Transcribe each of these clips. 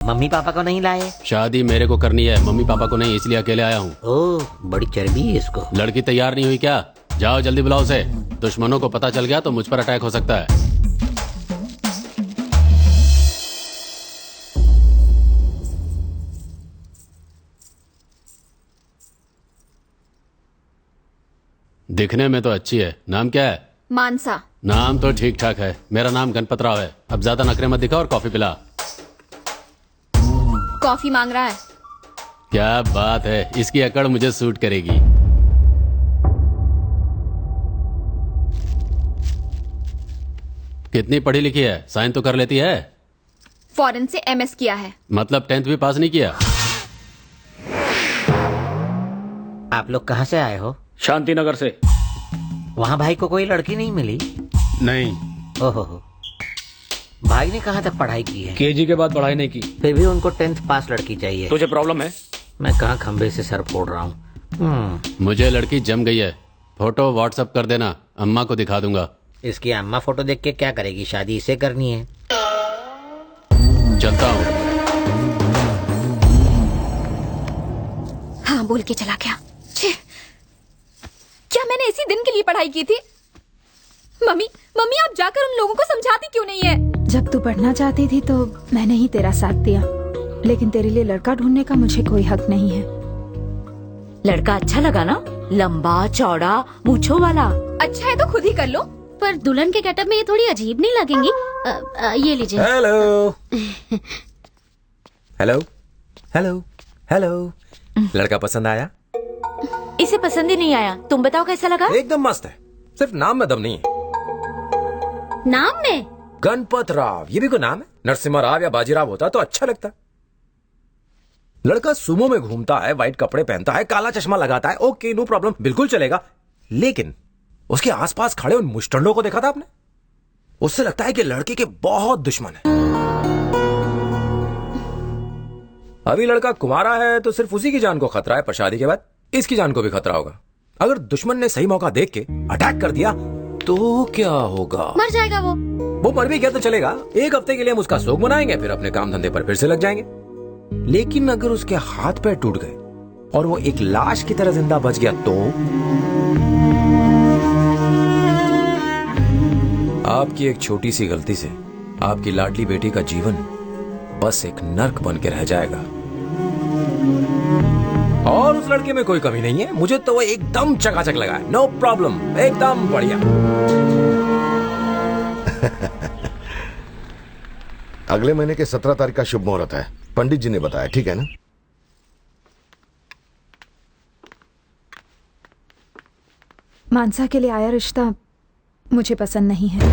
Mummy papa को नहीं लाए? शादी मेरे को करनी है, मम्मी पापा को नहीं, इसलिए अकेले आया हूँ। ओह, बड़ी चर्बी है इसको। लड़की तैयार नहीं हुई क्या? जाओ जल्दी बुलाओ उसे। दुश्मनों को पता चल गया तो मुझ पर अटैक हो सकता है। दिखने में तो अच्छी है। नाम क्या है? मानसा। नाम तो ठीक ठाक है। मेरा नाम गणपत राव है। अब ज्यादा नखरे मत दिखा और कॉफी पिला। कॉफी मांग रहा है। क्या बात है, इसकी अकड़ मुझे सूट करेगी। कितनी पढ़ी लिखी है? साइन तो कर लेती है? फॉरेन से एमएस किया है। मतलब 10th भी पास नहीं किया? आप लोग कहाँ से आए हो? शांति नगर से। वहाँ भाई को कोई लड़की नहीं मिली? नहीं। ओहो, भाई ने कहाँ तक पढ़ाई की है? केजी के बाद पढ़ाई नहीं की। फिर भी उनको 10th पास लड़की चाहिए। तुझे प्रॉब्लम है? मैं कहाँ खंबे से सर फोड़ रहा हूँ। मुझे लड़की जम गई है। फोटो व्हाट्सएप कर देना, अम्मा को दिखा दूंगा। इसकी अम्मा फोटो देख के क्या करेगी? शादी इसे करनी है। चलता हूँ। हाँ, बोल के चला गया। छे, क्या मैंने इसी दिन के लिए पढ़ाई की थी? मम्मी मम्मी, आप जाकर उन लोगों को समझाती क्यों नहीं है? जब तू पढ़ना चाहती थी तो मैंने ही तेरा साथ दिया, लेकिन तेरे लिए लड़का ढूंढने का मुझे कोई हक नहीं है। लड़का अच्छा लगा ना? लंबा चौड़ा मूंछों वाला। अच्छा है तो खुद ही कर लो। पर दुल्हन के गेटअप में ये थोड़ी अजीब नहीं लगेंगी? ये लीजिए। Hello hello hello hello. लड़का पसंद आया? इसे पसंद ही नहीं आया। तुम बताओ कैसा लगा? एकदम मस्त है, सिर्फ नाम में दम नहीं है। नाम में? गणपत राव, ये भी कोई नाम है? नरसिम्हा राव या बाजीराव होता तो अच्छा लगता। लड़का सुमो में घूमता है, व्हाइट कपड़े पहनता है, काला चश्मा लगाता है, ओके नो प्रॉब्लम, बिल्कुल चलेगा। लेकिन उसके आसपास खड़े उन मुस्टंडों को देखा था आपने? उससे लगता है कि लड़के के बहुत दुश्मन है। अभी लड़का कुंवारा है तो सिर्फ उसी की जान को खतरा है, पर शादी के बाद इसकी जान को भी खतरा होगा। अगर दुश्मन ने सही मौका देख के अटैक कर दिया तो क्या होगा? मर जाएगा वो। वो मर भी गया तो चलेगा, एक हफ्ते के लिए हम उसका शोक मनाएंगे, फिर अपने काम धंधे पर फिर से लग जाएंगे। लेकिन अगर उसके हाथ पैर टूट गए और वो एक लाश की तरह जिंदा बच गया तो आपकी एक छोटी सी गलती से आपकी लाडली बेटी का जीवन बस एक नर्क बन के रह जाएगा। और उस लड़के में कोई कमी नहीं है, मुझे तो वो एकदम चकाचक लगा है। नो प्रॉब्लम, एकदम बढ़िया। अगले महीने के 17 तारीख का शुभ मुहूर्त है, पंडित जी ने बताया, ठीक है ना? मानसा के लिए आया रिश्ता मुझे पसंद नहीं है।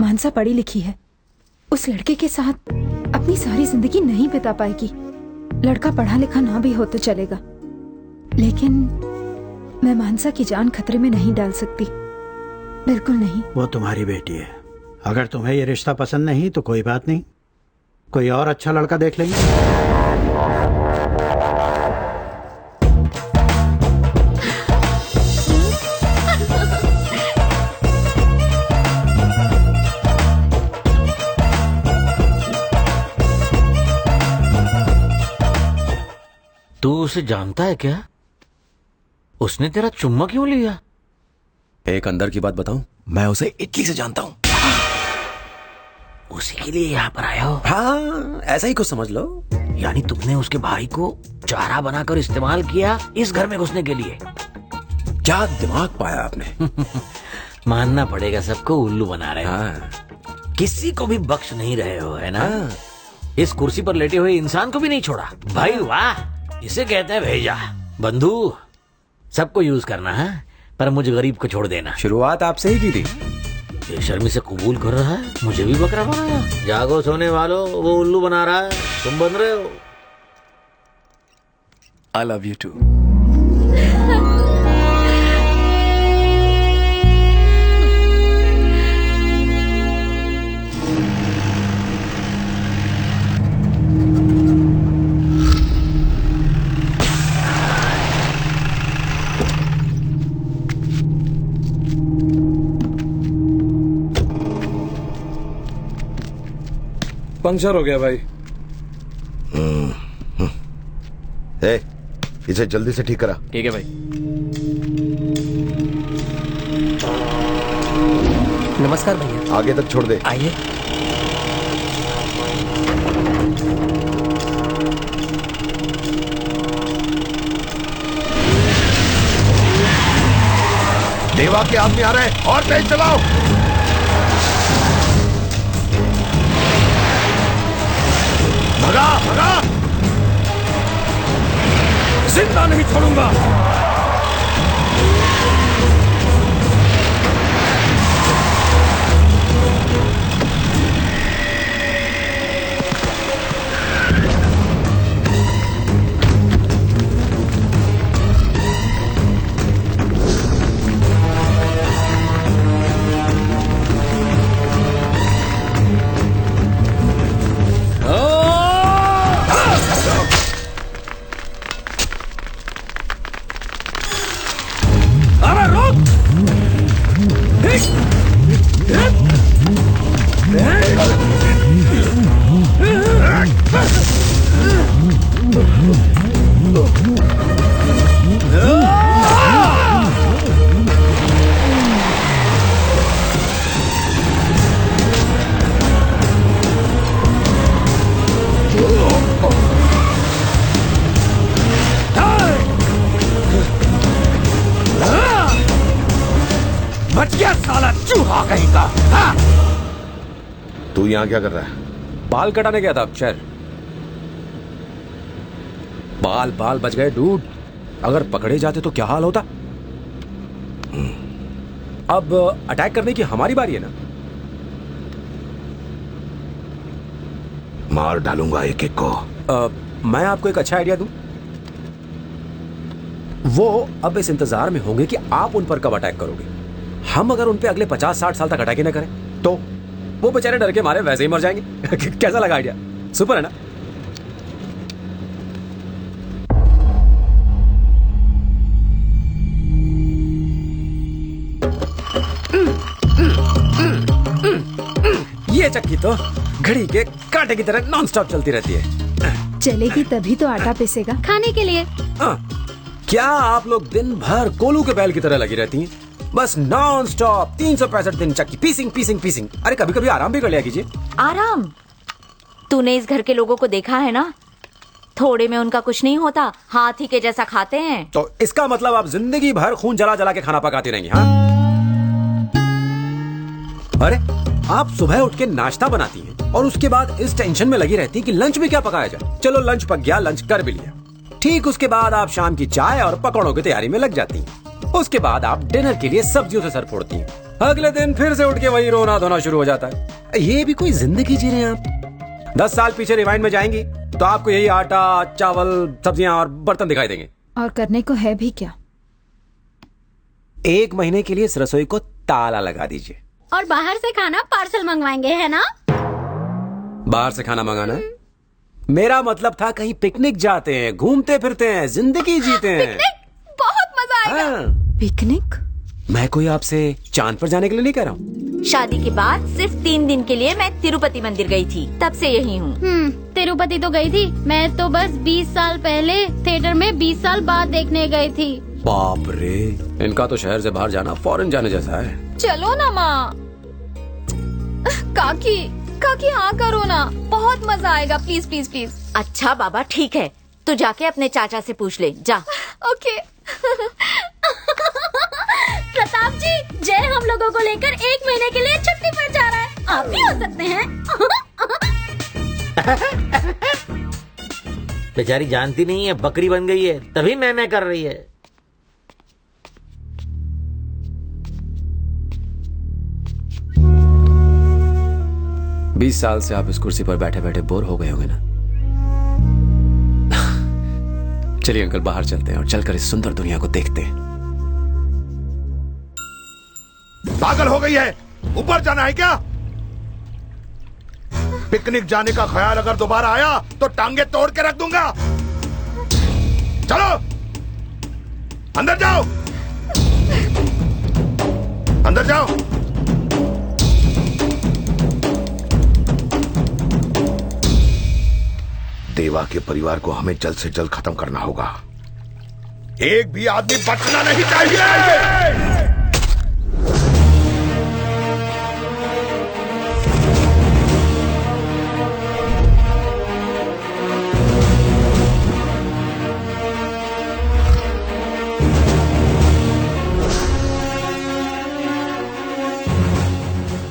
मानसा पढ़ी लिखी है, उस लड़के के साथ अपनी सारी जिंदगी नहीं बिता पाएगी। लड़का पढ़ा लिखा ना भी हो तो चलेगा, लेकिन मैं मानसा की जान खतरे में नहीं डाल सकती, बिल्कुल नहीं। वो तुम्हारी बेटी है, अगर तुम्हें ये रिश्ता पसंद नहीं तो कोई बात नहीं, कोई और अच्छा लड़का देख लेंगे। तू उसे जानता है क्या? उसने तेरा चुम्मा क्यों लिया? एक अंदर की बात बताऊं, मैं उसे इटली से जानता हूं। उसी के लिए यहाँ पर आया हो? हाँ, ऐसा ही कुछ समझ लो। यानी तुमने उसके भाई को चारा बनाकर इस्तेमाल किया इस घर में घुसने के लिए? क्या दिमाग पाया आपने। मानना पड़ेगा, सबको उल्लू बना रहे हो। हाँ। किसी को भी बख्श नहीं रहे हो, है ना? हाँ। इस कुर्सी पर लेटे हुए इंसान को भी नहीं छोड़ा। भाई वाह, इसे कहते हैं भेजा। बंधु, सबको यूज करना है, पर मुझे गरीब को छोड़ देना। शुरुआत आपसे ही की थी। बेशर्मी से कबूल कर रहा है, मुझे भी बकरा बनाया। जागो सोने वालों, वो उल्लू बना रहा है, तुम बन रहे हो। I love you too. Puncture हो गया भाई। ए, इसे जल्दी से ठीक करा। ठीक है भाई। नमस्कार भैया। आगे तक छोड़ दे। आइए। देवा के आदमी आ रहे हैं और तेज चलाओ। भगा भगा। जिंदा नहीं छोड़ूंगा। बच गया साला चूहा कहीं का। हाँ? तू यहाँ क्या कर रहा है? बाल कटाने गया था अक्षर। बाल बाल बच गए डूड। अगर पकड़े जाते तो क्या हाल होता। अब अटैक करने की हमारी बारी है ना। मार डालूंगा एक एक को। मैं आपको एक अच्छा आइडिया दूं। वो अब इस इंतजार में होंगे कि आप उन पर कब अटैक करोगे। हम अगर उन पे अगले 50-60 साल तक अटैक ही ना करें तो वो बेचारे डर के मारे वैसे ही मर जाएंगे। कैसा लगा आइडिया? सुपर है ना। ये चक्की तो घड़ी के कांटे की तरह नॉनस्टॉप चलती रहती है। चलेगी तभी तो आटा पिसेगा खाने के लिए। क्या आप लोग दिन भर कोलू के बैल की तरह लगी रहती हैं? बस नॉन स्टॉप 365 दिन चक्की पीसिंग पीसिंग पीसिंग। अरे कभी कभी आराम भी कर लिया कीजिए। आराम? तूने इस घर के लोगों को देखा है ना, थोड़े में उनका कुछ नहीं होता, हाथी के जैसा खाते हैं। तो इसका मतलब आप जिंदगी भर खून जला जला के खाना पकाती रहेंगी? हाँ? अरे आप सुबह उठ के नाश्ता बनाती हैं और उसके बाद इस टेंशन में लगी रहती हैं कि लंच में क्या पकाया जाए। चलो लंच पक गया, लंच कर भी लिया। ठीक उसके बाद आप शाम की चाय और पकौड़ों की तैयारी में लग जाती हैं। उसके बाद आप डिनर के लिए सब्जियों से सर फोड़ती हैं। अगले दिन फिर से उठ के वही रोना धोना शुरू हो जाता है। ये भी कोई जिंदगी जी रहे हैं आप। 10 साल पीछे रिवाइंड में जाएंगी तो आपको यही आटा, चावल, सब्जियां और बर्तन दिखाई देंगे। और करने को है भी क्या? 1 महीने के लिए इस रसोई को ताला लगा दीजिए। और बाहर से खाना पार्सल मंगवाएंगे, है ना? बाहर से खाना मंगाना है? मेरा मतलब था कहीं पिकनिक जाते हैं, घूमते फिरते हैं, जिंदगी जीते हैं। पिकनिक? बहुत मजा आएगा। हाँ। पिकनिक? मैं कोई आपसे चांद पर जाने के लिए नहीं कह रहा हूँ। शादी के बाद सिर्फ 3 दिन के लिए मैं तिरुपति मंदिर गई थी, तब से यही हूँ। तिरुपति तो गई थी, मैं तो बस 20 साल पहले थिएटर में 20 साल बाद देखने गई थी। बाप रे, इनका तो शहर से बाहर जाना फॉरेन जाने जैसा है। चलो ना माँ। काकी काकी हाँ करो ना, बहुत मजा आएगा। Please please please. अच्छा बाबा ठीक है, तू जाके अपने चाचा से पूछ ले, जा। ओके। प्रताप जी, जय हम लोगों को लेकर 1 महीने के लिए छुट्टी पर जा रहा है। आप भी हो सकते हैं। बेचारी जानती नहीं है, बकरी बन गई है, तभी मैं कर रही है। बीस साल से आप इस कुर्सी पर बैठे बैठे बोर हो गए होंगे ना। चलिए अंकल बाहर चलते हैं और चलकर इस सुंदर दुनिया को देखते हैं। पागल हो गई है? ऊपर जाना है क्या? पिकनिक जाने का ख्याल अगर दोबारा आया तो टांगे तोड़ के रख दूंगा। चलो अंदर जाओ, अंदर जाओ। देवा के परिवार को हमें जल्द से जल्द खत्म करना होगा। एक भी आदमी बचना नहीं चाहिए।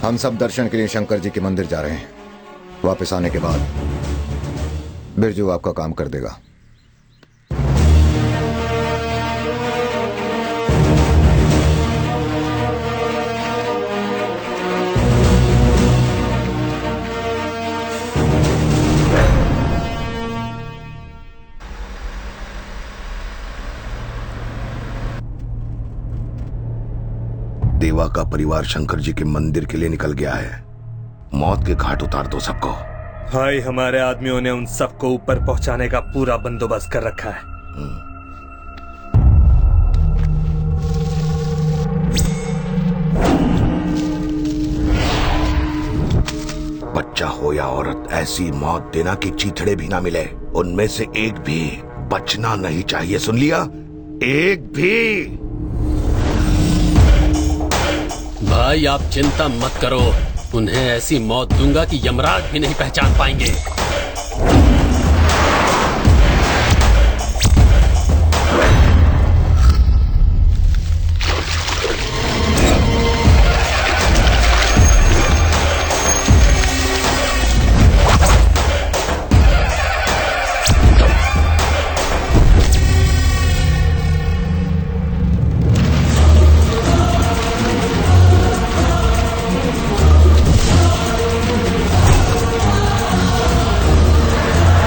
हम सब दर्शन के लिए शंकर जी के मंदिर जा रहे हैं। वापस आने के बाद बिरजू आपका काम कर देगा। देवा का परिवार शंकर जी के मंदिर के लिए निकल गया है। मौत के घाट उतार दो सबको। भाई हमारे आदमियों ने उन सबको ऊपर पहुंचाने का पूरा बंदोबस्त कर रखा है। बच्चा हो या औरत, ऐसी मौत देना कि चीथड़े भी ना मिले। उनमें से एक भी बचना नहीं चाहिए, सुन लिया? एक भी। भाई आप चिंता मत करो, उन्हें ऐसी मौत दूंगा कि यमराज भी नहीं पहचान पाएंगे।